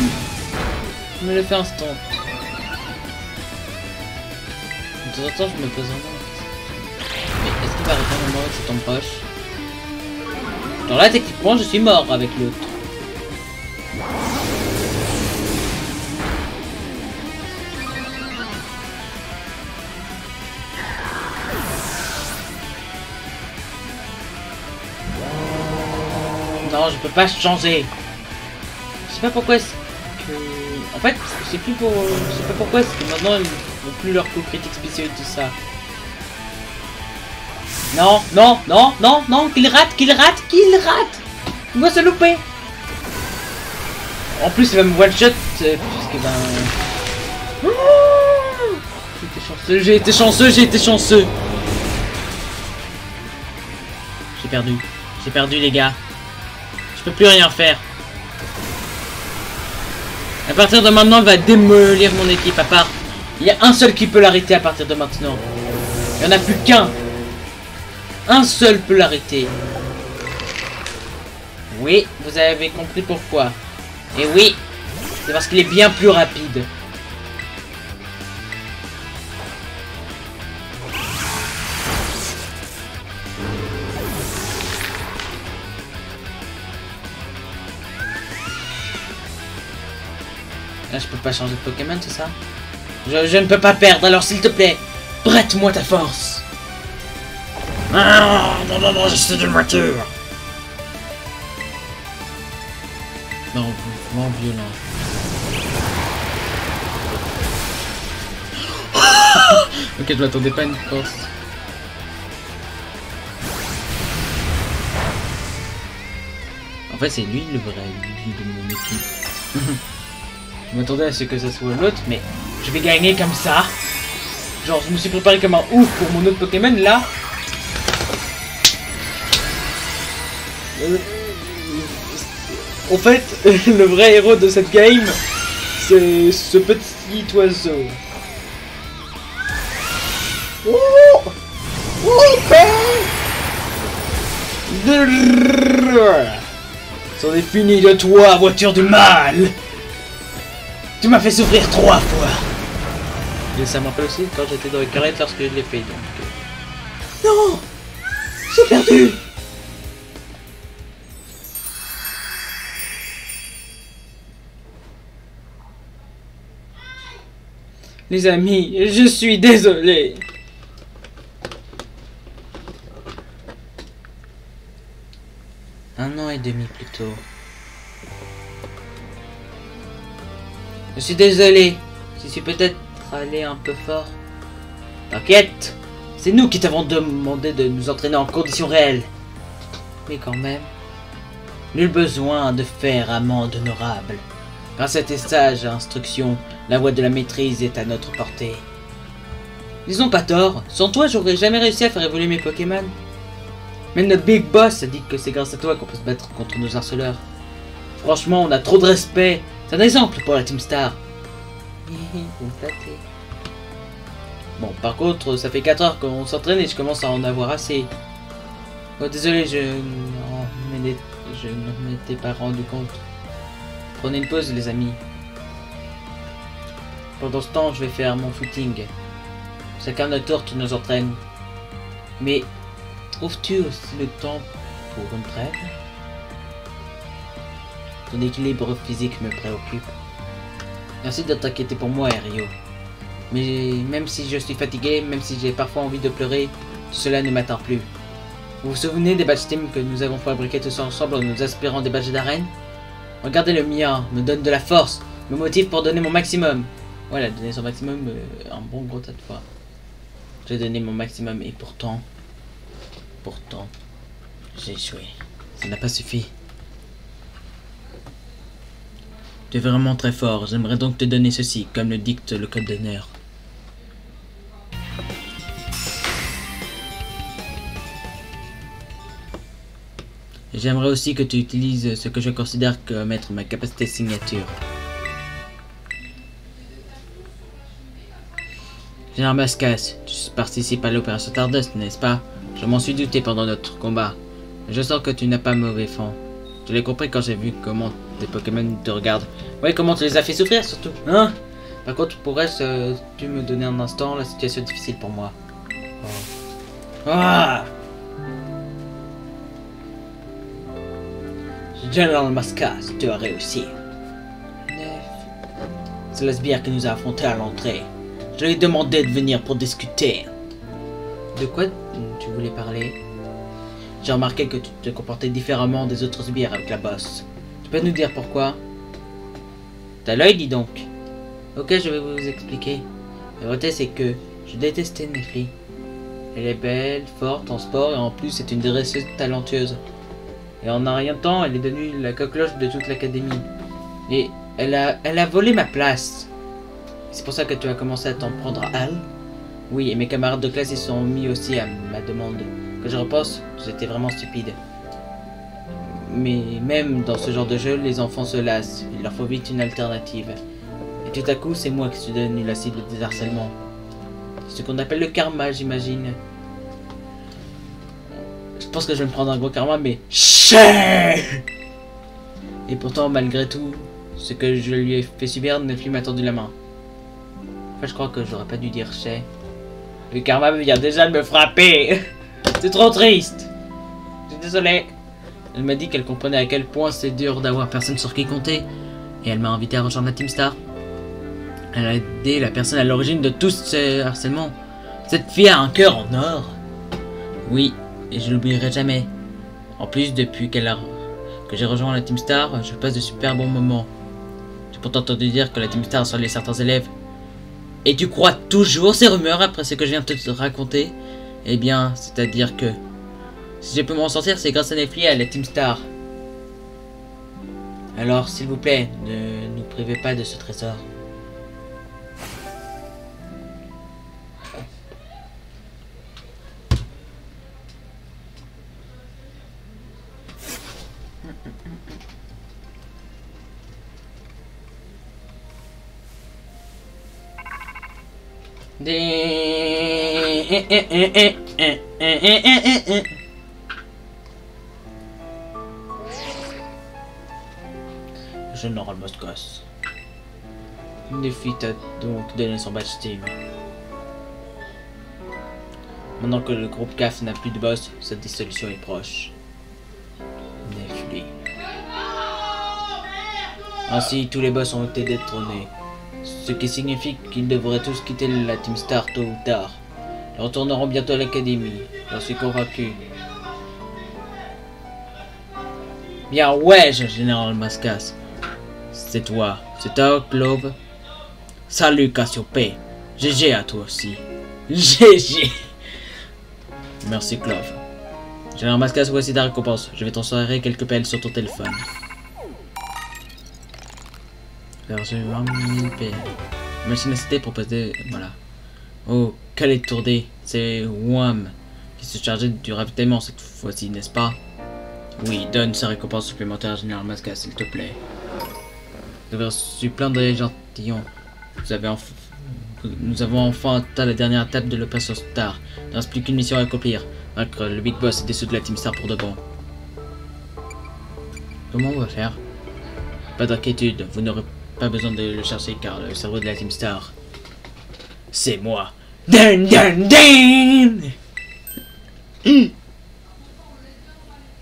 me le fait instant. De temps en temps, je me pose vraiment la question. Mais est-ce qu'il va arrêter un moment avec cette embroche? Genre là, techniquement, je suis mort avec l'autre. Non, je peux pas changer. Je sais pas pourquoi est-ce que... En fait, c'est plus pour... Je sais pas pourquoi est-ce que maintenant ils n'ont plus leur coup critique spéciaux et tout ça. Non, non, non, non, non, qu'il rate. Il va se louper. En plus, il va me one-shot, puisque ben... Oh, j'ai été chanceux. J'ai perdu les gars. Je peux plus rien faire. À partir de maintenant, il va démolir mon équipe. À part, il y a un seul qui peut l'arrêter à partir de maintenant. Il n'y en a plus qu'un. Un seul peut l'arrêter. Oui, vous avez compris pourquoi. Et oui, c'est parce qu'il est bien plus rapide. Là, je peux pas changer de Pokémon, c'est ça? Je ne peux pas perdre, alors s'il te plaît, prête-moi ta force. Ah, non, non, non, c'est une voiture. Non, vraiment violent. Ok, je m'attendais pas à une force. En fait, c'est lui le vrai, lui de mon équipe. Je m'attendais à ce que ça soit l'autre, mais je vais gagner comme ça. Genre, je me suis préparé comme un ouf pour mon autre Pokémon, là. En fait, le vrai héros de cette game, c'est ce petit oiseau. Oh, oh, c'en est fini de toi, voiture du mal. Tu m'as fait souffrir 3 fois. Et ça me rappelle aussi quand j'étais dans les carettes lorsque je l'ai fait, donc... Non, j'ai perdu. Les amis, je suis désolé. Un an et demi plus tôt. Je suis désolé. Je suis peut-être allé un peu fort. T'inquiète. C'est nous qui t'avons demandé de nous entraîner en conditions réelles. Mais quand même, nul besoin de faire amende honorable. Grâce à tes sages instructions, la voie de la maîtrise est à notre portée. Ils ont pas tort. Sans toi, j'aurais jamais réussi à faire évoluer mes Pokémon. Même notre Big Boss a dit que c'est grâce à toi qu'on peut se battre contre nos harceleurs. Franchement, on a trop de respect. C'est un exemple pour la Team Star. Vous me flattez. Bon, par contre, ça fait 4 heures qu'on s'entraîne et je commence à en avoir assez. Oh, désolé, je ne m'étais pas rendu compte. Prenez une pause, les amis. Pendant ce temps, je vais faire mon footing. Chacun notre tour, tu nous entraînes. Mais trouves-tu aussi le temps pour une trêve? Ton équilibre physique me préoccupe. Merci de t'inquiéter pour moi, Rio. Mais même si je suis fatigué, même si j'ai parfois envie de pleurer, tout cela ne m'atteint plus. Vous vous souvenez des badges team que nous avons fabriqués tous ensemble en nous inspirant des badges d'arène? Regardez le mien, me donne de la force, me motive pour donner mon maximum. Voilà, donner son maximum un bon gros tas de fois. J'ai donné mon maximum et pourtant, j'ai échoué. Ça n'a pas suffi. Tu es vraiment très fort, j'aimerais donc te donner ceci, comme le dicte le code d'honneur. J'aimerais aussi que tu utilises ce que je considère comme être ma capacité signature. Général Mascas, tu participes à l'opération Stardust, n'est-ce pas? Je m'en suis douté pendant notre combat. Je sens que tu n'as pas mauvais fond. Je l'ai compris quand j'ai vu comment tes Pokémon te regardent. Ouais, comment tu les as fait souffrir surtout, hein? Par contre, pourrais-tu me donner un instant? La situation est difficile pour moi. Oh. Ah! General Mascas, tu as réussi. C'est la sbire qui nous a affrontés à l'entrée. Je lui ai demandé de venir pour discuter. De quoi tu voulais parler? J'ai remarqué que tu te comportais différemment des autres sbires avec la bosse. Tu peux nous dire pourquoi? T'as l'œil, dis donc. Ok, je vais vous expliquer. La vérité, c'est que je détestais Nefli. Elle est belle, forte en sport et en plus c'est une dresseuse talentueuse. Et en un rien de temps, elle est devenue la coqueluche de toute l'académie. Et elle a volé ma place. C'est pour ça que tu as commencé à t'en prendre à elle? Oui, et mes camarades de classe y sont mis aussi à ma demande. Quand je repense, j'étais vraiment stupide. Mais même dans ce genre de jeu, les enfants se lassent. Il leur faut vite une alternative. Et tout à coup, c'est moi qui suis devenu la cible des harcèlements. C'est ce qu'on appelle le karma, j'imagine. Je pense que je vais me prendre un gros karma, mais... Et pourtant, malgré tout, ce que je lui ai fait subir, Nefli m'a tendu la main. Enfin, je crois que j'aurais pas dû dire chez. Le karma vient déjà de me frapper. C'est trop triste. Je suis désolé. Elle m'a dit qu'elle comprenait à quel point c'est dur d'avoir personne sur qui compter. Et elle m'a invité à rejoindre la Team Star. Elle a aidé la personne à l'origine de tout ce harcèlement. Cette fille a un cœur en or. Oui, et je l'oublierai jamais. En plus, depuis que j'ai rejoint la Team Star, je passe de super bons moments. J'ai pourtant entendu dire que la Team Star harcelait certains élèves. Et tu crois toujours ces rumeurs après ce que je viens de te raconter? Eh bien, c'est-à-dire que si je peux m'en sortir, c'est grâce à Nefli et à la Team Star. Alors, s'il vous plaît, ne nous privez pas de ce trésor. Général Mascas. Nefli t'a donc donné son badge Team. Maintenant que le groupe CAF n'a plus de boss, sa dissolution est proche. Nefli. Ainsi, tous les boss ont été détrônés. Ce qui signifie qu'ils devraient tous quitter la Team Star tôt ou tard. Ils retourneront bientôt à l'académie, j'en suis convaincu. Bien ouais, Général Mascas. C'est toi, c'est toi, Clove. Salut Cassiope. GG à toi aussi. GG. Merci Clove. Général Mascas, voici ta récompense. Je vais transférer quelques PL sur ton téléphone. J'ai 20 000 PL. Machine à citer proposée, voilà. Oh, quelle étourdie. C'est Wham qui qui se chargeait du ravitaillement cette fois-ci, n'est-ce pas? Oui, donne sa récompense supplémentaire à Général Masca, s'il te plaît. Vous avez reçu plein d'échantillons. Nous avons enfin atteint la dernière étape de l'opération Star. Il ne reste plus qu'une mission à accomplir. Vaincre le Big Boss et ceux de la Team Star pour de bon. Comment on va faire? Pas d'inquiétude, vous n'aurez pas besoin de le chercher car le cerveau de la Team Star, c'est moi. Dun, dun, dun.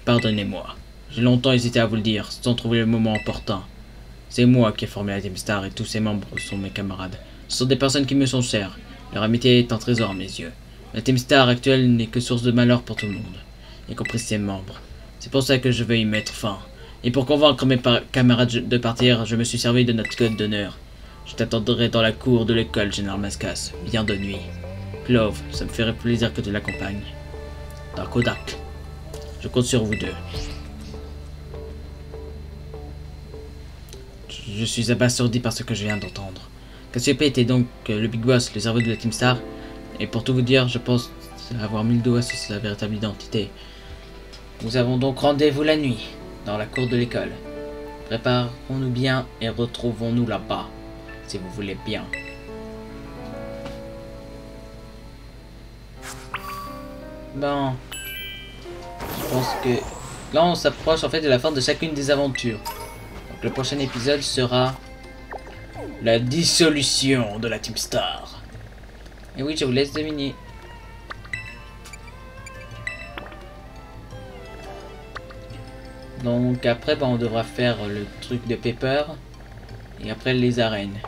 Pardonnez-moi. J'ai longtemps hésité à vous le dire, sans trouver le moment opportun. C'est moi qui ai formé la Team Star et tous ses membres sont mes camarades. Ce sont des personnes qui me sont chères. Leur amitié est un trésor à mes yeux. La Team Star actuelle n'est que source de malheur pour tout le monde, y compris ses membres. C'est pour ça que je veux y mettre fin. Et pour convaincre mes camarades de partir, je me suis servi de notre code d'honneur. Je t'attendrai dans la cour de l'école, Général Mascas. Bien de nuit. Clove, ça me ferait plaisir que tu l'accompagnes. Kodak. Je compte sur vous deux. Je suis abasourdi par ce que je viens d'entendre. Cassiopée était donc le Big Boss, le cerveau de la Team Star. Et pour tout vous dire, je pense avoir mis le doigt sur sa véritable identité. Nous avons donc rendez-vous la nuit, dans la cour de l'école. Préparons-nous bien et retrouvons-nous là-bas, si vous voulez bien. Bon, je pense que là on s'approche en fait de la fin de chacune des aventures. Donc le prochain épisode sera la dissolution de la Team Star. Et oui, je vous laisse deviner. Donc après, on devra faire le truc de Pepper. Et après les arènes.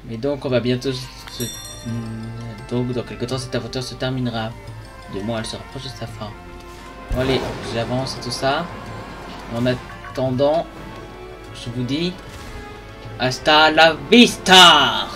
Mais donc on va bientôt donc dans quelque temps cette aventure se terminera. Du moins elle se rapproche de sa fin. Bon allez, j'avance et tout ça. En attendant, je vous dis hasta la vista.